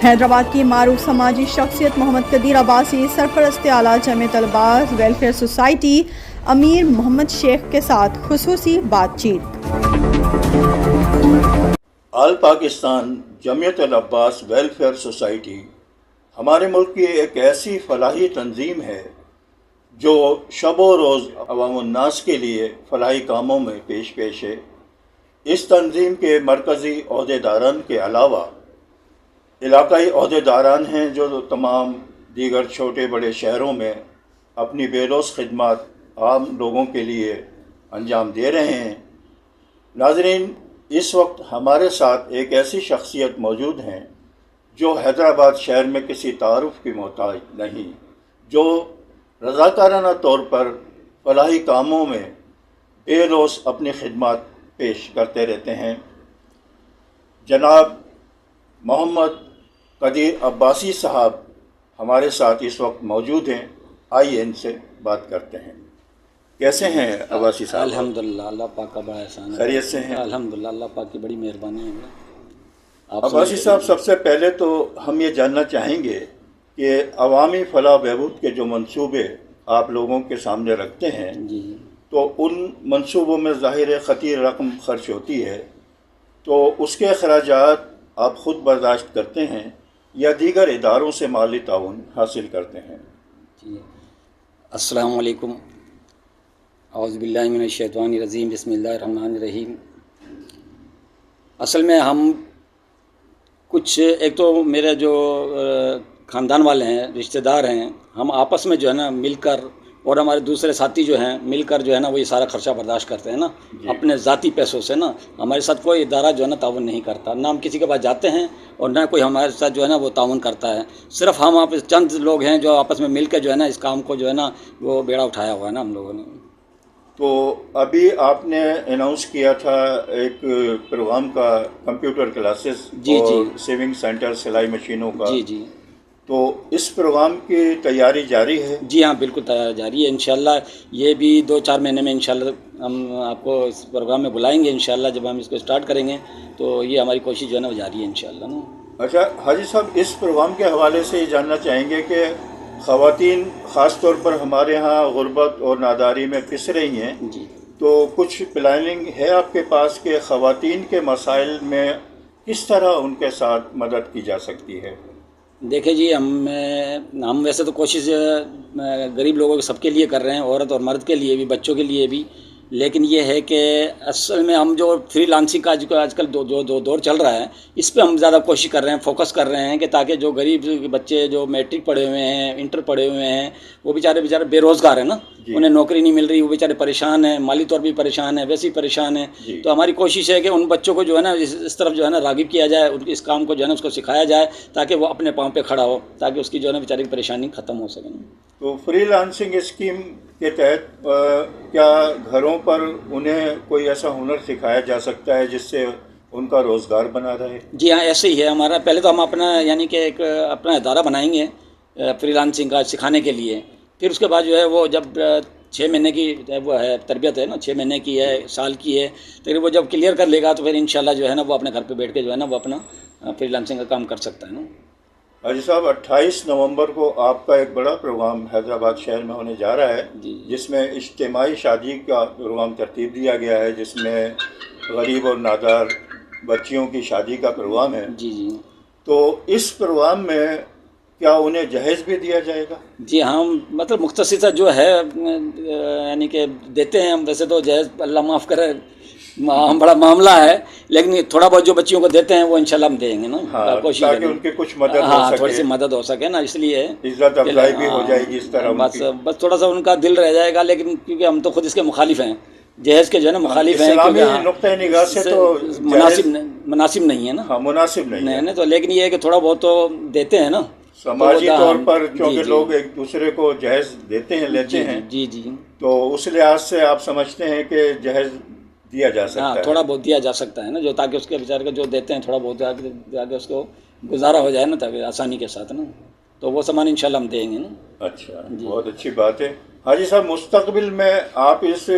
حیدرآباد کی معروف سماجی شخصیت محمد قدیر عباسی سرپرست اعلیٰ جمعیت طلباء ویلفیئر سوسائٹی امیر محمد شیخ کے ساتھ خصوصی بات چیت۔ آل پاکستان جمعیت العباس ویلفیئر سوسائٹی ہمارے ملک کی ایک ایسی فلاحی تنظیم ہے جو شب و روز عوام الناس کے لیے فلاحی کاموں میں پیش ہے۔ اس تنظیم کے مرکزی عہدیداران کے علاوہ علاقائی عہدیداران ہیں جو تمام دیگر چھوٹے بڑے شہروں میں اپنی بے لوث خدمات عام لوگوں کے لیے انجام دے رہے ہیں۔ ناظرین، اس وقت ہمارے ساتھ ایک ایسی شخصیت موجود ہیں جو حیدرآباد شہر میں کسی تعارف کی محتاج نہیں، جو رضاکارانہ طور پر فلاحی کاموں میں بے لوث اپنی خدمات پیش کرتے رہتے ہیں۔ جناب محمد قدیر عباسی صاحب ہمارے ساتھ اس وقت موجود ہیں، آئیے ان سے بات کرتے ہیں۔ کیسے ہیں عباسی صاحب؟ الحمدللہ، اللہ پاک کا بڑا احسان ہے۔ خیریت سے ہیں؟ الحمدللہ، اللہ پاک کی بڑی مہربانی ہے۔ عباسی صاحب، سب سے پہلے تو ہم یہ جاننا چاہیں گے کہ عوامی فلاح بہبود کے جو منصوبے آپ لوگوں کے سامنے رکھتے ہیں جی، تو ان منصوبوں میں ظاہر خطیر رقم خرچ ہوتی ہے، تو اس کے اخراجات آپ خود برداشت کرتے ہیں یا دیگر اداروں سے مالی تعاون حاصل کرتے ہیں؟ جی، السلام علیکم، اعوذ باللہ من الشیطان الرجیم، بسم اللہ الرحمن الرحیم۔ اصل میں ہم کچھ ایک تو میرے جو خاندان والے ہیں، رشتہ دار ہیں، ہم آپس میں جو ہے نا مل کر، اور ہمارے دوسرے ساتھی جو ہیں مل کر جو ہے نا وہ یہ سارا خرچہ برداشت کرتے ہیں نا اپنے ذاتی پیسوں سے نا۔ ہمارے ساتھ کوئی ادارہ جو ہے نا تعاون نہیں کرتا، نہ ہم کسی کے پاس جاتے ہیں اور نہ کوئی ہمارے ساتھ جو ہے نا وہ تعاون کرتا ہے۔ صرف ہم آپ چند لوگ ہیں جو آپس میں مل کے جو ہے نا اس کام کو جو ہے نا وہ بیڑا اٹھایا ہوا ہے نا ہم لوگوں نے۔ تو ابھی آپ نے اناؤنس کیا تھا ایک پروگرام کا، کمپیوٹر کلاسز اور سیونگ سینٹر سلائی مشینوں کا۔ جی جی، تو اس پروگرام کی تیاری جاری ہے؟ جی ہاں، بالکل تیاری جاری ہے۔ انشاءاللہ یہ بھی 2-4 مہینے میں انشاءاللہ ہم آپ کو اس پروگرام میں بلائیں گے انشاءاللہ۔ جب ہم اس کو اسٹارٹ کریں گے تو یہ ہماری کوشش جو ہے نا وہ جاری ہے انشاءاللہ نا۔ اچھا حاجی صاحب، اس پروگرام کے حوالے سے یہ جاننا چاہیں گے کہ خواتین خاص طور پر ہمارے ہاں غربت اور ناداری میں پس رہی ہیں، جی، تو کچھ پلاننگ ہے آپ کے پاس کہ خواتین کے مسائل میں کس طرح ان کے ساتھ مدد کی جا سکتی ہے؟ دیکھیں جی، ہم ویسے تو کوشش غریب لوگوں کے سب کے لیے کر رہے ہیں، عورت اور مرد کے لیے بھی، بچوں کے لیے بھی، لیکن یہ ہے کہ اصل میں ہم جو فری لانسنگ کا آج کل جو دور چل رہا ہے اس پہ ہم زیادہ کوشش کر رہے ہیں، فوکس کر رہے ہیں کہ تاکہ جو غریب بچے جو میٹرک پڑھے ہوئے ہیں، انٹر پڑھے ہوئے ہیں، وہ بیچارے بے روزگار ہیں نا، انہیں نوکری نہیں مل رہی، وہ بیچارے پریشان ہیں، مالی طور بھی پریشان ہیں، ویسے ہی پریشان ہیں۔ تو ہماری کوشش ہے کہ ان بچوں کو جو ہے نا اس طرف جو ہے نا راغب کیا جائے، اس کام کو جو ہے نا اس کو سکھایا جائے تاکہ وہ اپنے پاؤں پہ کھڑا ہو، تاکہ اس کی جو ہے نا بیچارے کی پریشانی ختم ہو سکے۔ تو فری لانسنگ اسکیم کے تحت کیا گھروں پر انہیں کوئی ایسا ہنر سکھایا جا سکتا ہے جس سے ان کا روزگار بنا رہے؟ جی ہاں، ایسے ہی ہے ہمارا۔ پہلے تو ہم اپنا یعنی کہ ایک اپنا ادارہ بنائیں گے فری لانسنگ کا سکھانے کے لیے، پھر اس کے بعد جو ہے وہ جب 6 مہینے کی وہ ہے تربیت ہے نا، 6 مہینے کی ہے، سال کی ہے، تو وہ جب کلیئر کر لے گا تو پھر انشاءاللہ جو ہے نا وہ اپنے گھر پہ بیٹھ کے جو ہے نا وہ اپنا فری لانسنگ کا کام کر سکتا ہے نا۔ حاجی صاحب، 28 نومبر کو آپ کا ایک بڑا پروگرام حیدرآباد شہر میں ہونے جا رہا ہے، جس میں اجتماعی شادی کا پروگرام ترتیب دیا گیا ہے، جس میں غریب اور نادار بچیوں کی شادی کا پروگرام ہے۔ جی جی، تو اس پروگرام میں کیا انہیں جہیز بھی دیا جائے گا؟ جی ہاں، مطلب مختصر سا جو ہے یعنی کہ دیتے ہیں ہم، ویسے تو جہیز اللہ معاف کرے بڑا معاملہ ہے، لیکن تھوڑا بہت جو بچیوں کو دیتے ہیں وہ انشاءاللہ ہم دیں گے نا، کوشش تاکہ ان کی کچھ مدد ہو سکے، تھوڑی سی مدد ہو سکے نا، اس لیے عزت افزائی بھی ہو جائے گی اس طرح۔ بس تھوڑا سا ان کا دل رہ جائے گا، لیکن کیونکہ ہم تو خود اس کے مخالف ہیں، جہیز کے جو ہے نا مخالف ہیں، اسلامی نقطۂ نگاہ سے تو مناسب نہیں ہے نا، مناسب نہیں ہے تو، لیکن یہ ہے کہ تھوڑا بہت تو دیتے ہیں نا سماجی طور پر، کیونکہ لوگ ایک دوسرے کو جہیز دیتے ہیں، لیتے ہیں۔ جی جی، تو اس لحاظ سے آپ سمجھتے ہیں کہ جہیز دیا جا سکتا ہے؟ تھوڑا بہت دیا جا سکتا ہے نا، جو تاکہ اس کے بیچارے کا جو دیتے ہیں تھوڑا بہت تاکہ اس کو گزارا ہو جائے نا، تاکہ آسانی کے ساتھ نا، تو وہ سامان انشاءاللہ ہم دیں گے نا۔ اچھا، بہت اچھی بات ہے۔ حاجی صاحب، مستقبل میں آپ اس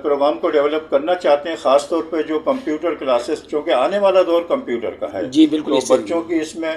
پروگرام کو ڈیولپ کرنا چاہتے ہیں، خاص طور پہ جو کمپیوٹر کلاسز، چونکہ آنے والا دور کمپیوٹر کا ہے، جی بالکل، تو بچوں کی اس میں